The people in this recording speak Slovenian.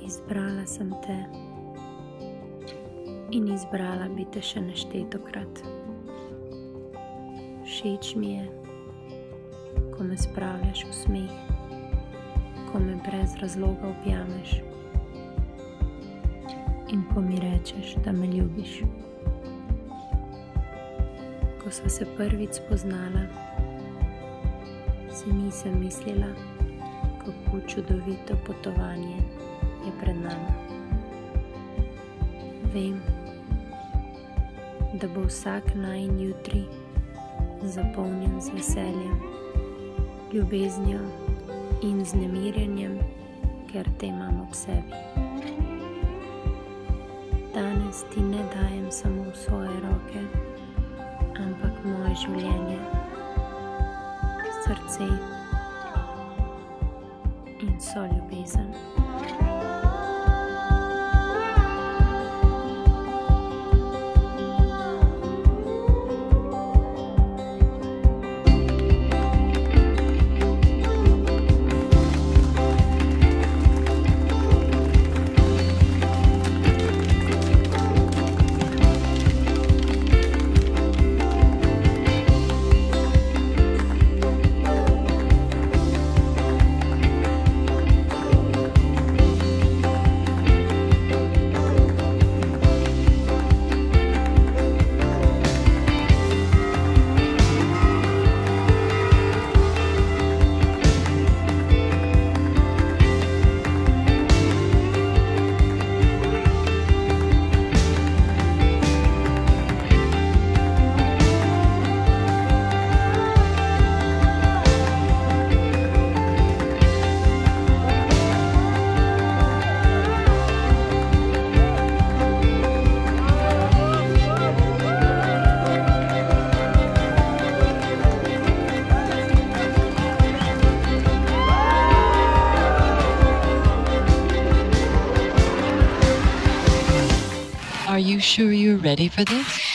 Izbrala sem te in izbrala bi te še neštetokrat. Všeč mi je, ko me spravljaš v smeh, ko me brez razloga objameš in ko mi rečeš, da me ljubiš. Ko sva se prvič spoznala, si nisem mislila, kako čudovito potovanje je pred nama. Vem, da bo vsak najin jutri zapolnjen z veseljem, ljubeznijo in vznemirjenjem, ker te imam ob sebi. Danes ti ne dajem samo v svoje roke, ampak moje življenje, srce in vso ljubezen. Are you sure you're ready for this?